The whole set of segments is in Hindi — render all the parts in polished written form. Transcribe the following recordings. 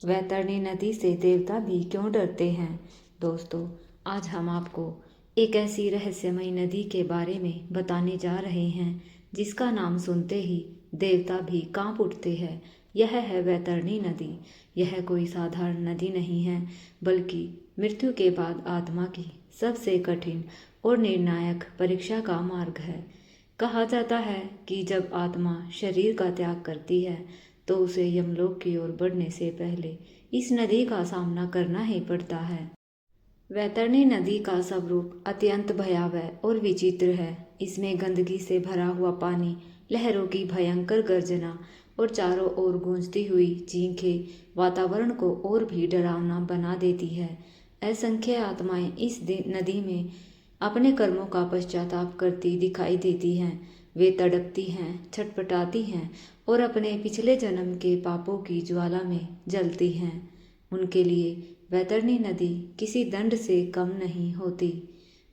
वैतरणी नदी से देवता भी क्यों डरते हैं। दोस्तों, आज हम आपको एक ऐसी रहस्यमयी नदी के बारे में बताने जा रहे हैं जिसका नाम सुनते ही देवता भी कांप उठते हैं। यह है वैतरणी नदी। यह कोई साधारण नदी नहीं है, बल्कि मृत्यु के बाद आत्मा की सबसे कठिन और निर्णायक परीक्षा का मार्ग है। कहा जाता है कि जब आत्मा शरीर का त्याग करती है तो उसे यमलोक की ओर बढ़ने से पहले इस नदी का सामना करना ही पड़ता है। वैतरणी नदी का स्वरूप अत्यंत भयावह और विचित्र है। इसमें गंदगी से भरा हुआ पानी, लहरों की भयंकर गर्जना और चारों ओर गूंजती हुई चीखें वातावरण को और भी डरावना बना देती है। असंख्य आत्माएं इस नदी में अपने कर्मों का पश्चाताप करती दिखाई देती हैं। वे तड़पती हैं, छटपटाती हैं और अपने पिछले जन्म के पापों की ज्वाला में जलती हैं। उनके लिए वैतरणी नदी किसी दंड से कम नहीं होती,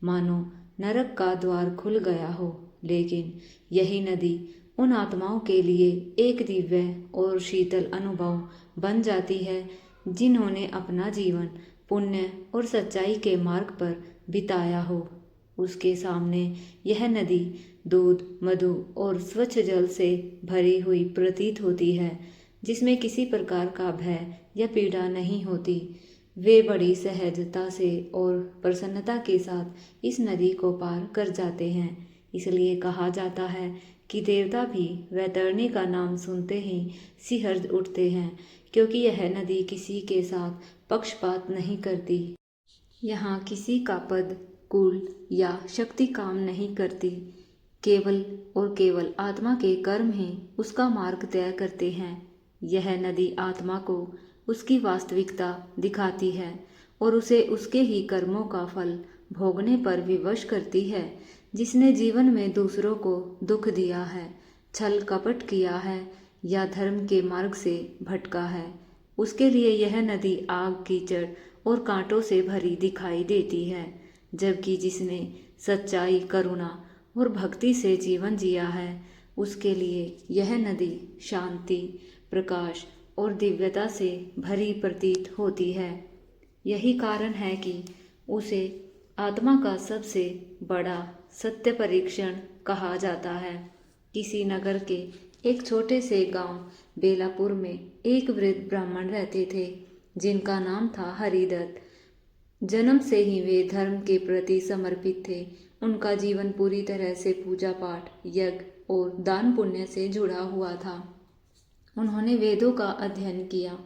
मानो नरक का द्वार खुल गया हो। लेकिन यही नदी उन आत्माओं के लिए एक दिव्य और शीतल अनुभव बन जाती है जिन्होंने अपना जीवन पुण्य और सच्चाई के मार्ग पर बिताया हो। उसके सामने यह नदी दूध, मधु और स्वच्छ जल से भरी हुई प्रतीत होती है, जिसमें किसी प्रकार का भय या पीड़ा नहीं होती। वे बड़ी सहजता से और प्रसन्नता के साथ इस नदी को पार कर जाते हैं। इसलिए कहा जाता है कि देवता भी वैतरणी का नाम सुनते ही सिहर उठते हैं, क्योंकि यह नदी किसी के साथ पक्षपात नहीं करती। यहाँ किसी का पद, कुल या शक्ति काम नहीं करती। केवल और केवल आत्मा के कर्म ही उसका मार्ग तय करते हैं। यह नदी आत्मा को उसकी वास्तविकता दिखाती है और उसे उसके ही कर्मों का फल भोगने पर विवश करती है। जिसने जीवन में दूसरों को दुख दिया है, छल कपट किया है या धर्म के मार्ग से भटका है, उसके लिए यह नदी आग, कीचड़ और कांटों से भरी दिखाई देती है। जबकि जिसने सच्चाई, करुणा और भक्ति से जीवन जिया है, उसके लिए यह नदी शांति, प्रकाश और दिव्यता से भरी प्रतीत होती है। यही कारण है कि उसे आत्मा का सबसे बड़ा सत्य परीक्षण कहा जाता है। किसी नगर के एक छोटे से गांव बेलापुर में एक वृद्ध ब्राह्मण रहते थे, जिनका नाम था हरिदत्त। जन्म से ही वे धर्म के प्रति समर्पित थे। उनका जीवन पूरी तरह से पूजा पाठ, यज्ञ और दान पुण्य से जुड़ा हुआ था। उन्होंने वेदों का अध्ययन किया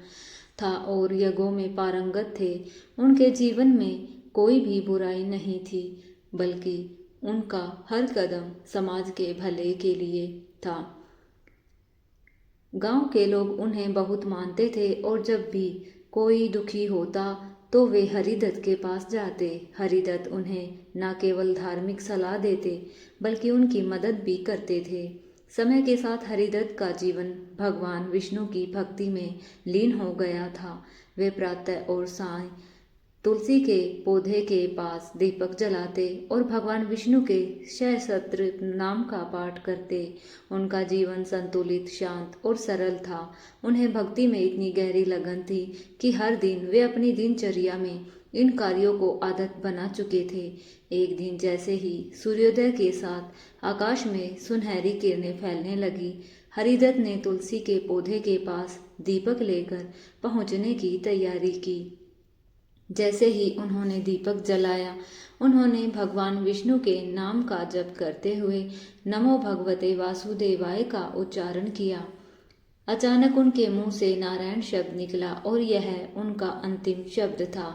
था और यज्ञों में पारंगत थे। उनके जीवन में कोई भी बुराई नहीं थी, बल्कि उनका हर कदम समाज के भले के लिए था। गांव के लोग उन्हें बहुत मानते थे और जब भी कोई दुखी होता तो वे हरिदत्त के पास जाते। हरिदत्त उन्हें न केवल धार्मिक सलाह देते, बल्कि उनकी मदद भी करते थे। समय के साथ हरिदत्त का जीवन भगवान विष्णु की भक्ति में लीन हो गया था। वे प्रातः और सायं तुलसी के पौधे के पास दीपक जलाते और भगवान विष्णु के सहस्त्र नाम का पाठ करते। उनका जीवन संतुलित, शांत और सरल था। उन्हें भक्ति में इतनी गहरी लगन थी कि हर दिन वे अपनी दिनचर्या में इन कार्यों को आदत बना चुके थे। एक दिन जैसे ही सूर्योदय के साथ आकाश में सुनहरी किरणें फैलने लगी, हरिदत्त ने तुलसी के पौधे के पास दीपक लेकर पहुंचने की तैयारी की। जैसे ही उन्होंने दीपक जलाया, उन्होंने भगवान विष्णु के नाम का जप करते हुए नमो भगवते वासुदेवाय का उच्चारण किया। अचानक उनके मुंह से नारायण शब्द निकला और यह उनका अंतिम शब्द था।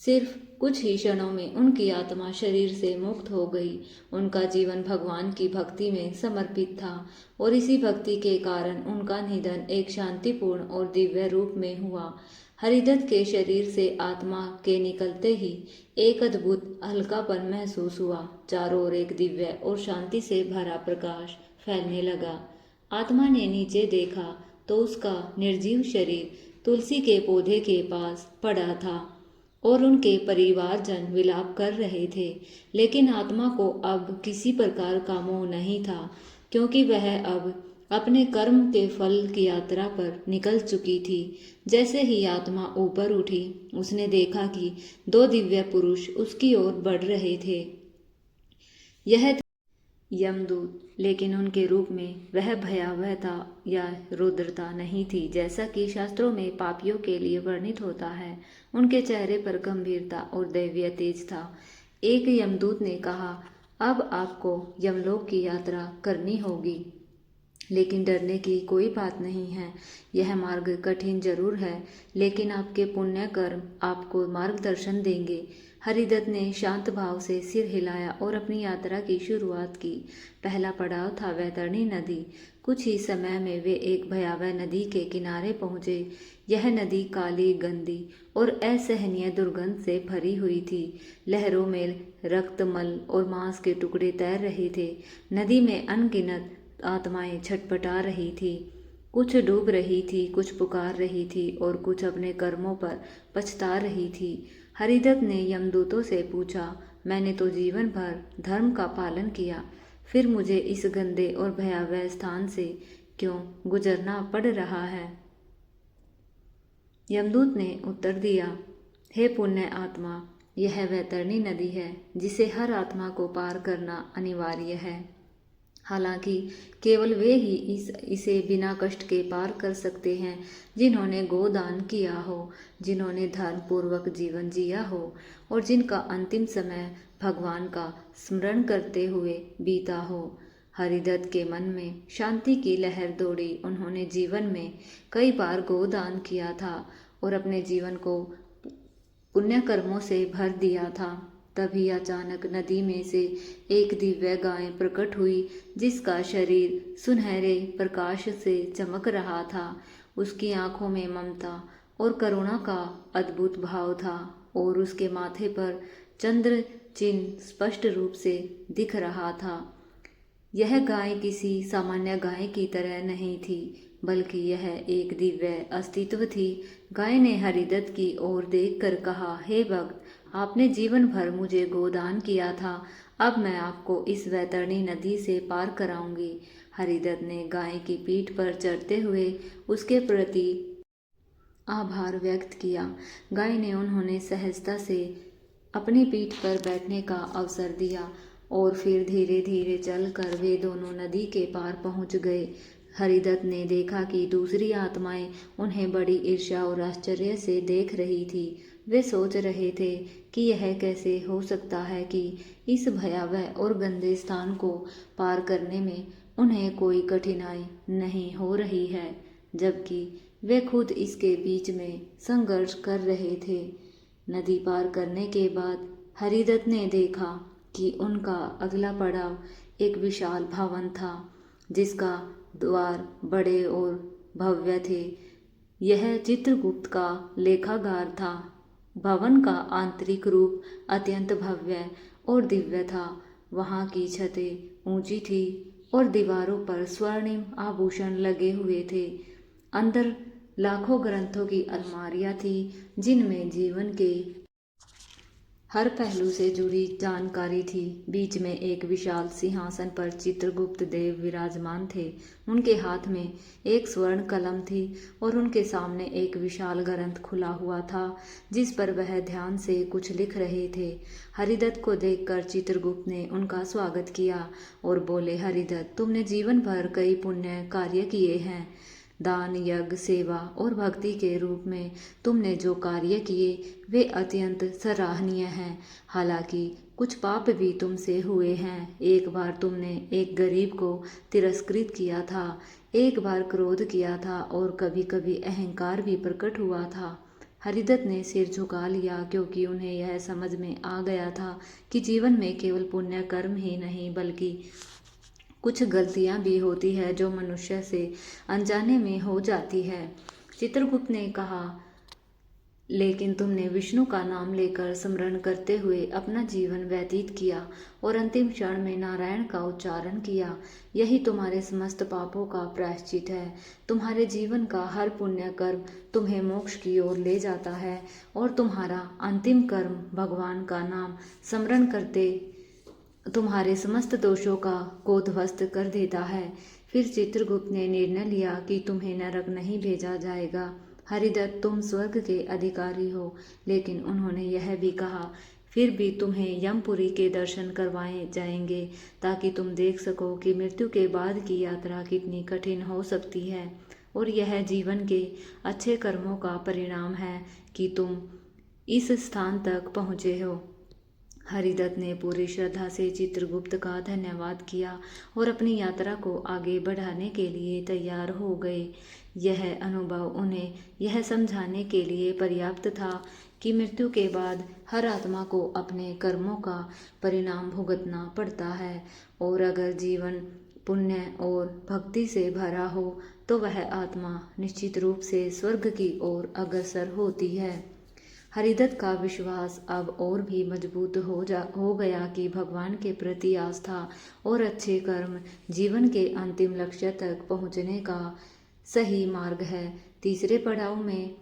सिर्फ कुछ ही क्षणों में उनकी आत्मा शरीर से मुक्त हो गई। उनका जीवन भगवान की भक्ति में समर्पित था और इसी भक्ति के कारण उनका निधन एक शांतिपूर्ण और दिव्य रूप में हुआ। हरिदत्त के शरीर से आत्मा के निकलते ही एक अद्भुत हल्कापन महसूस हुआ। चारों ओर एक दिव्य और शांति से भरा प्रकाश फैलने लगा। आत्मा ने नीचे देखा तो उसका निर्जीव शरीर तुलसी के पौधे के पास पड़ा था और उनके परिवारजन विलाप कर रहे थे। लेकिन आत्मा को अब किसी प्रकार का मोह नहीं था, क्योंकि वह अब अपने कर्म के फल की यात्रा पर निकल चुकी थी। जैसे ही आत्मा ऊपर उठी, उसने देखा कि दो दिव्य पुरुष उसकी ओर बढ़ रहे थे। यह यमदूत, लेकिन उनके रूप में वह भयावहता या रुद्रता नहीं थी जैसा कि शास्त्रों में पापियों के लिए वर्णित होता है। उनके चेहरे पर गंभीरता और दैवीय तेज था। एक यमदूत ने कहा, अब आपको यमलोक की यात्रा करनी होगी, लेकिन डरने की कोई बात नहीं है। यह मार्ग कठिन जरूर है, लेकिन आपके पुण्य कर्म आपको मार्गदर्शन देंगे। हरिदत्त ने शांत भाव से सिर हिलाया और अपनी यात्रा की शुरुआत की। पहला पड़ाव था वैतरणी नदी। कुछ ही समय में वे एक भयावह नदी के किनारे पहुंचे। यह नदी काली, गंदी और असहनीय दुर्गंध से भरी हुई थी। लहरों में रक्तमल और मांस के टुकड़े तैर रहे थे। नदी में अनगिनत आत्माएं छटपटा रही थी। कुछ डूब रही थी, कुछ पुकार रही थी और कुछ अपने कर्मों पर पछता रही थी। हरिदत्त ने यमदूतों से पूछा, मैंने तो जीवन भर धर्म का पालन किया, फिर मुझे इस गंदे और भयावह स्थान से क्यों गुजरना पड़ रहा है? यमदूत ने उत्तर दिया, हे पुण्य आत्मा, यह वैतरणी नदी है जिसे हर आत्मा को पार करना अनिवार्य है। हालांकि केवल वे ही इसे बिना कष्ट के पार कर सकते हैं जिन्होंने गोदान किया हो, जिन्होंने धर्म पूर्वक जीवन जिया हो और जिनका अंतिम समय भगवान का स्मरण करते हुए बीता हो। हरिदत्त के मन में शांति की लहर दौड़ी। उन्होंने जीवन में कई बार गोदान किया था और अपने जीवन को पुण्य कर्मों से भर दिया था। तभी अचानक नदी में से एक दिव्य गाय प्रकट हुई, जिसका शरीर सुनहरे प्रकाश से चमक रहा था। उसकी आंखों में ममता और करुणा का अद्भुत भाव था और उसके माथे पर चंद्र चिन्ह स्पष्ट रूप से दिख रहा था। यह गाय किसी सामान्य गाय की तरह नहीं थी, बल्कि यह एक दिव्य अस्तित्व थी। गाय ने हरिदत्त की ओर देखकर कहा, हे भक्त, आपने जीवन भर मुझे गोदान किया था, अब मैं आपको इस वैतरणी नदी से पार कराऊंगी। हरिदत्त ने गाय की पीठ पर चढ़ते हुए उसके प्रति आभार व्यक्त किया। गाय ने उन्होंने सहजता से अपनी पीठ पर बैठने का अवसर दिया और फिर धीरे धीरे चलकर वे दोनों नदी के पार पहुंच गए। हरिदत्त ने देखा कि दूसरी आत्माएं उन्हें बड़ी ईर्ष्या और आश्चर्य से देख रही थी। वे सोच रहे थे कि यह कैसे हो सकता है कि इस भयावह और गंदे स्थान को पार करने में उन्हें कोई कठिनाई नहीं हो रही है, जबकि वे खुद इसके बीच में संघर्ष कर रहे थे। नदी पार करने के बाद हरिदत्त ने देखा कि उनका अगला पड़ाव एक विशाल भवन था, जिसका द्वार बड़े और भव्य थे। यह चित्रगुप्त का लेखागार था। भवन का आंतरिक रूप अत्यंत भव्य और दिव्य था। वहाँ की छतें ऊंची थी और दीवारों पर स्वर्णिम आभूषण लगे हुए थे। अंदर लाखों ग्रंथों की अलमारियां थी, जिनमें जीवन के हर पहलू से जुड़ी जानकारी थी। बीच में एक विशाल सिंहासन पर चित्रगुप्त देव विराजमान थे। उनके हाथ में एक स्वर्ण कलम थी और उनके सामने एक विशाल ग्रंथ खुला हुआ था, जिस पर वह ध्यान से कुछ लिख रहे थे। हरिदत्त को देखकर चित्रगुप्त ने उनका स्वागत किया और बोले, हरिदत्त, तुमने जीवन भर कई पुण्य कार्य किए हैं। दान, यज्ञ, सेवा और भक्ति के रूप में तुमने जो कार्य किए वे अत्यंत सराहनीय हैं। हालांकि कुछ पाप भी तुमसे हुए हैं। एक बार तुमने एक गरीब को तिरस्कृत किया था, एक बार क्रोध किया था और कभी कभी अहंकार भी प्रकट हुआ था। हरिदत्त ने सिर झुका लिया, क्योंकि उन्हें यह समझ में आ गया था कि जीवन में केवल पुण्य कर्म ही नहीं, बल्कि कुछ गलतियां भी होती है जो मनुष्य से अनजाने में हो जाती है। चित्रगुप्त ने कहा, लेकिन तुमने विष्णु का नाम लेकर स्मरण करते हुए अपना जीवन व्यतीत किया और अंतिम क्षण में नारायण का उच्चारण किया। यही तुम्हारे समस्त पापों का प्रायश्चित है। तुम्हारे जीवन का हर पुण्य कर्म तुम्हें मोक्ष की ओर ले जाता है और तुम्हारा अंतिम कर्म भगवान का नाम स्मरण करते तुम्हारे समस्त दोषों का को ध्वस्त कर देता है। फिर चित्रगुप्त ने निर्णय लिया कि तुम्हें नरक नहीं भेजा जाएगा। हरिदत्त, तुम स्वर्ग के अधिकारी हो। लेकिन उन्होंने यह भी कहा, फिर भी तुम्हें यमपुरी के दर्शन करवाए जाएंगे ताकि तुम देख सको कि मृत्यु के बाद की यात्रा कितनी कठिन हो सकती है, और यह जीवन के अच्छे कर्मों का परिणाम है कि तुम इस स्थान तक पहुँचे हो। हरिदत्त ने पूरी श्रद्धा से चित्रगुप्त का धन्यवाद किया और अपनी यात्रा को आगे बढ़ाने के लिए तैयार हो गए। यह अनुभव उन्हें यह समझाने के लिए पर्याप्त था कि मृत्यु के बाद हर आत्मा को अपने कर्मों का परिणाम भुगतना पड़ता है, और अगर जीवन पुण्य और भक्ति से भरा हो तो वह आत्मा निश्चित रूप से स्वर्ग की ओर अग्रसर होती है। हरिदत्त का विश्वास अब और भी मजबूत हो गया कि भगवान के प्रति आस्था और अच्छे कर्म जीवन के अंतिम लक्ष्य तक पहुंचने का सही मार्ग है। तीसरे पड़ाव में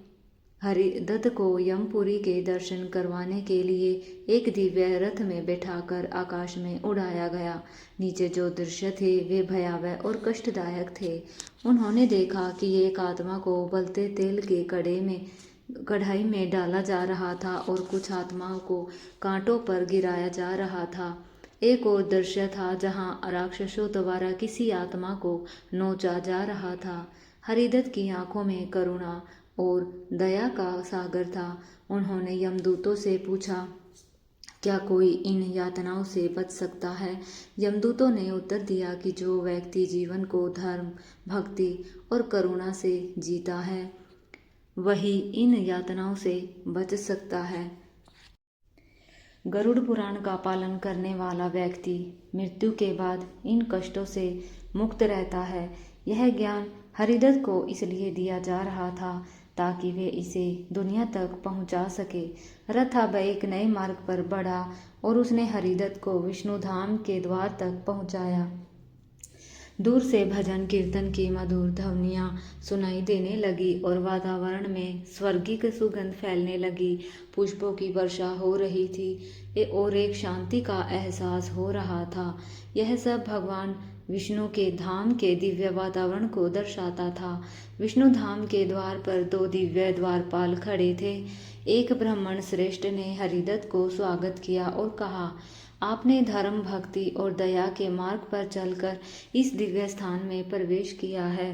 हरिदत्त को यमपुरी के दर्शन करवाने के लिए एक दिव्य रथ में बैठाकर आकाश में उड़ाया गया। नीचे जो दृश्य थे वे भयावह और कष्टदायक थे। उन्होंने देखा कि एक आत्मा को उबलते तेल के कढ़ाई में डाला जा रहा था और कुछ आत्माओं को कांटों पर गिराया जा रहा था। एक और दृश्य था जहां राक्षसों द्वारा किसी आत्मा को नोचा जा रहा था। हरिदत्त की आंखों में करुणा और दया का सागर था। उन्होंने यमदूतों से पूछा, क्या कोई इन यातनाओं से बच सकता है? यमदूतों ने उत्तर दिया कि जो व्यक्ति जीवन को धर्म, भक्ति और करुणा से जीता है वही इन यातनाओं से बच सकता है। गरुड़ पुराण का पालन करने वाला व्यक्ति मृत्यु के बाद इन कष्टों से मुक्त रहता है। यह ज्ञान हरिदत्त को इसलिए दिया जा रहा था ताकि वे इसे दुनिया तक पहुंचा सके। रथ अब एक नए मार्ग पर बढ़ा और उसने हरिदत्त को विष्णु धाम के द्वार तक पहुंचाया। दूर से भजन कीर्तन की मधुर ध्वनियाँ सुनाई देने लगी और वातावरण में स्वर्गिक सुगंध फैलने लगी। पुष्पों की वर्षा हो रही थी और एक शांति का एहसास हो रहा था। यह सब भगवान विष्णु के धाम के दिव्य वातावरण को दर्शाता था। विष्णु धाम के द्वार पर 2 दिव्य द्वारपाल खड़े थे। एक ब्राह्मण श्रेष्ठ ने हरिदत्त को स्वागत किया और कहा, आपने धर्म, भक्ति और दया के मार्ग पर चलकर इस दिव्य स्थान में प्रवेश किया है।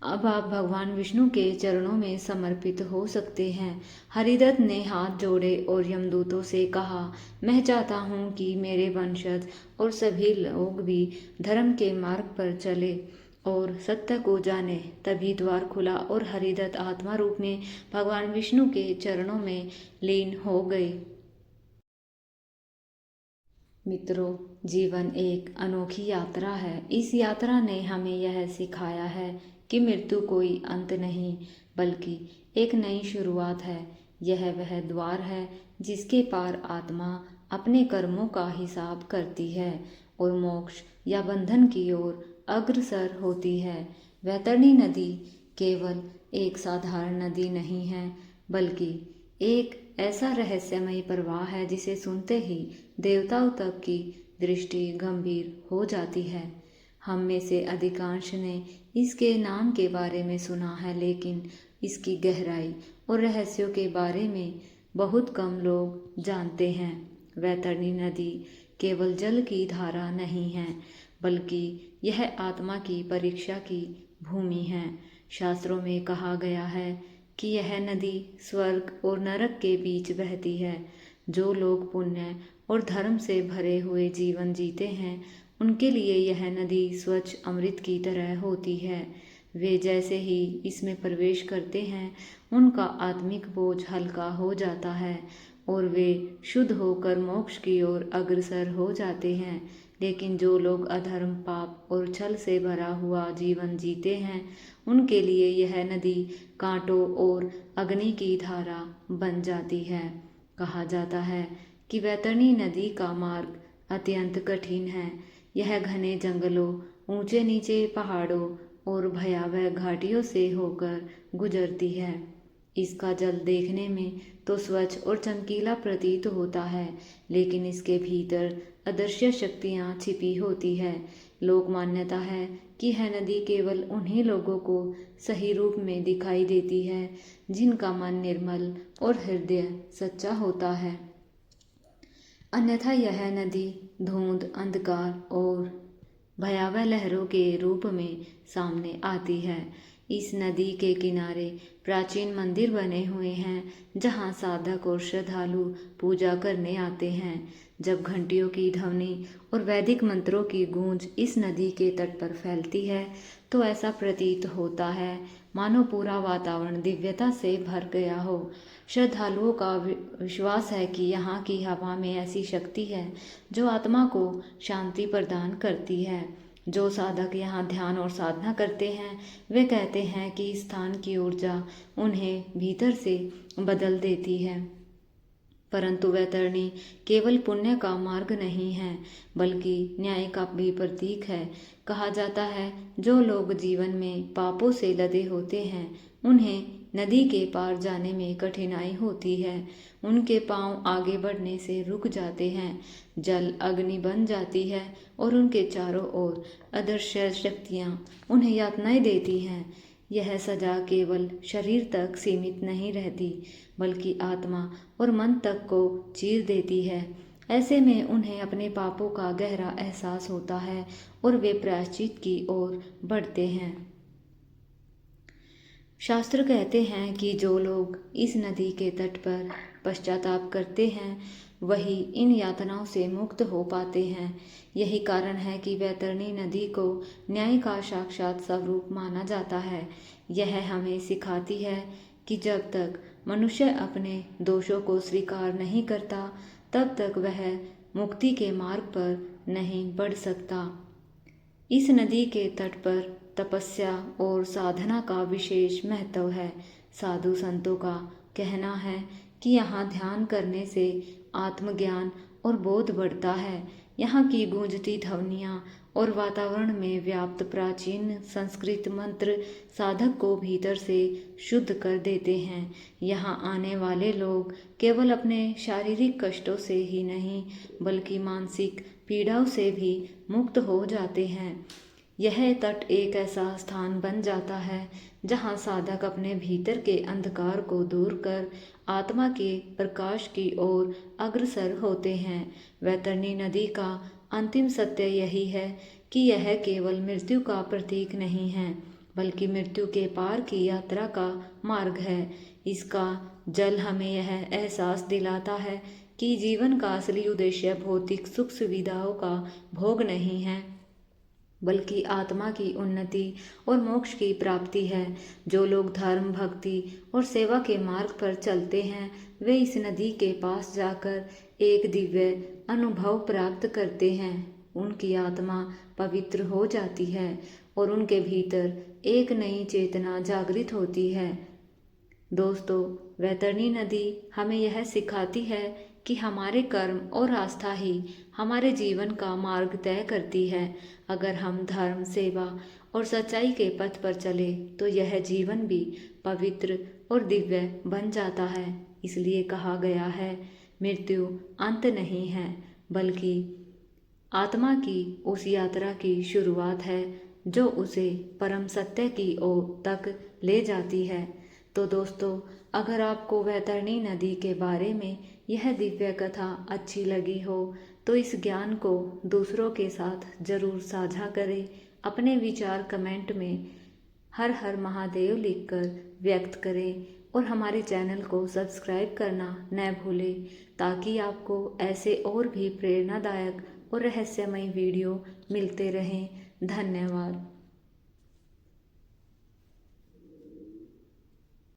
अब आप भगवान विष्णु के चरणों में समर्पित हो सकते हैं। हरिदत्त ने हाथ जोड़े और यमदूतों से कहा, मैं चाहता हूँ कि मेरे वंशज और सभी लोग भी धर्म के मार्ग पर चले और सत्य को जाने। तभी द्वार खुला और हरिदत्त आत्मा रूप में भगवान विष्णु के चरणों में लीन हो गए। मित्रों, जीवन एक अनोखी यात्रा है। इस यात्रा ने हमें यह सिखाया है कि मृत्यु कोई अंत नहीं बल्कि एक नई शुरुआत है। यह वह द्वार है जिसके पार आत्मा अपने कर्मों का हिसाब करती है और मोक्ष या बंधन की ओर अग्रसर होती है। वैतरणी नदी केवल एक साधारण नदी नहीं है बल्कि एक ऐसा रहस्यमय प्रवाह है जिसे सुनते ही देवताओं तक की दृष्टि गंभीर हो जाती है। हम में से अधिकांश ने इसके नाम के बारे में सुना है, लेकिन इसकी गहराई और रहस्यों के बारे में बहुत कम लोग जानते हैं। वैतरणी नदी केवल जल की धारा नहीं है बल्कि यह आत्मा की परीक्षा की भूमि है। शास्त्रों में कहा गया है कि यह नदी स्वर्ग और नरक के बीच बहती है। जो लोग पुण्य और धर्म से भरे हुए जीवन जीते हैं उनके लिए यह नदी स्वच्छ अमृत की तरह होती है। वे जैसे ही इसमें प्रवेश करते हैं उनका आत्मिक बोझ हल्का हो जाता है और वे शुद्ध होकर मोक्ष की ओर अग्रसर हो जाते हैं। लेकिन जो लोग अधर्म, पाप और छल से भरा हुआ जीवन जीते हैं उनके लिए यह नदी कांटों और अग्नि की धारा बन जाती है। कहा जाता है कि वैतरणी नदी का मार्ग अत्यंत कठिन है। यह घने जंगलों, ऊंचे नीचे पहाड़ों और भयावह घाटियों से होकर गुजरती है। इसका जल देखने में तो स्वच्छ और चमकीला प्रतीत होता है, लेकिन इसके भीतर अदृश्य शक्तियाँ छिपी होती है। लोक मान्यता है कि यह नदी केवल उन्हीं लोगों को सही रूप में दिखाई देती है जिनका मन निर्मल और हृदय सच्चा होता है। अन्यथा यह नदी धुंध, अंधकार और भयावह लहरों के रूप में सामने आती है। इस नदी के किनारे प्राचीन मंदिर बने हुए हैं जहां साधक और श्रद्धालु पूजा करने आते हैं। जब घंटियों की ध्वनि और वैदिक मंत्रों की गूंज इस नदी के तट पर फैलती है तो ऐसा प्रतीत होता है मानो पूरा वातावरण दिव्यता से भर गया हो। श्रद्धालुओं का विश्वास है कि यहाँ की हवा में ऐसी शक्ति है जो आत्मा को शांति प्रदान करती है। जो साधक यहाँ ध्यान और साधना करते हैं वे कहते हैं कि इस स्थान की ऊर्जा उन्हें भीतर से बदल देती है। परंतु वैतरणी केवल पुण्य का मार्ग नहीं है बल्कि न्याय का भी प्रतीक है। कहा जाता है जो लोग जीवन में पापों से लदे होते हैं उन्हें नदी के पार जाने में कठिनाई होती है। उनके पांव आगे बढ़ने से रुक जाते हैं, जल अग्नि बन जाती है और उनके चारों ओर अदृश्य शक्तियाँ उन्हें यातनाएं देती हैं। यह सजा केवल शरीर तक सीमित नहीं रहती बल्कि आत्मा और मन तक को चीर देती है। ऐसे में उन्हें अपने पापों का गहरा एहसास होता है और वे प्रायश्चित की ओर बढ़ते हैं। शास्त्र कहते हैं कि जो लोग इस नदी के तट पर पश्चाताप करते हैं वही इन यातनाओं से मुक्त हो पाते हैं। यही कारण है कि वैतरणी नदी को न्याय का साक्षात स्वरूप माना जाता है। यह हमें सिखाती है कि जब तक मनुष्य अपने दोषों को स्वीकार नहीं करता तब तक वह मुक्ति के मार्ग पर नहीं बढ़ सकता। इस नदी के तट पर तपस्या और साधना का विशेष महत्व है। साधु संतों का कहना है कि यहाँ ध्यान करने से आत्मज्ञान और बोध बढ़ता है। यहाँ की गूंजती ध्वनियाँ और वातावरण में व्याप्त प्राचीन संस्कृत मंत्र साधक को भीतर से शुद्ध कर देते हैं। यहाँ आने वाले लोग केवल अपने शारीरिक कष्टों से ही नहीं बल्कि मानसिक पीड़ाओं से भी मुक्त हो जाते हैं। यह तट एक ऐसा स्थान बन जाता है जहाँ साधक अपने भीतर के अंधकार को दूर कर आत्मा के प्रकाश की ओर अग्रसर होते हैं। वैतरणी नदी का अंतिम सत्य यही है कि यह केवल मृत्यु का प्रतीक नहीं है बल्कि मृत्यु के पार की यात्रा का मार्ग है। इसका जल हमें यह एहसास दिलाता है कि जीवन का असली उद्देश्य भौतिक सुख सुविधाओं का भोग नहीं है बल्कि आत्मा की उन्नति और मोक्ष की प्राप्ति है। जो लोग धर्म, भक्ति और सेवा के मार्ग पर चलते हैं वे इस नदी के पास जाकर एक दिव्य अनुभव प्राप्त करते हैं। उनकी आत्मा पवित्र हो जाती है और उनके भीतर एक नई चेतना जागृत होती है। दोस्तों, वैतरणी नदी हमें यह सिखाती है कि हमारे कर्म और आस्था ही हमारे जीवन का मार्ग तय करती है। अगर हम धर्म, सेवा और सच्चाई के पथ पर चले तो यह जीवन भी पवित्र और दिव्य बन जाता है। इसलिए कहा गया है, मृत्यु अंत नहीं है बल्कि आत्मा की उस यात्रा की शुरुआत है जो उसे परम सत्य की ओर तक ले जाती है। तो दोस्तों, अगर आपको वैतरणी नदी के बारे में यह दिव्य कथा अच्छी लगी हो तो इस ज्ञान को दूसरों के साथ जरूर साझा करें। अपने विचार कमेंट में हर हर महादेव लिखकर व्यक्त करें और हमारे चैनल को सब्सक्राइब करना न भूलें ताकि आपको ऐसे और भी प्रेरणादायक और रहस्यमय वीडियो मिलते रहें। धन्यवाद।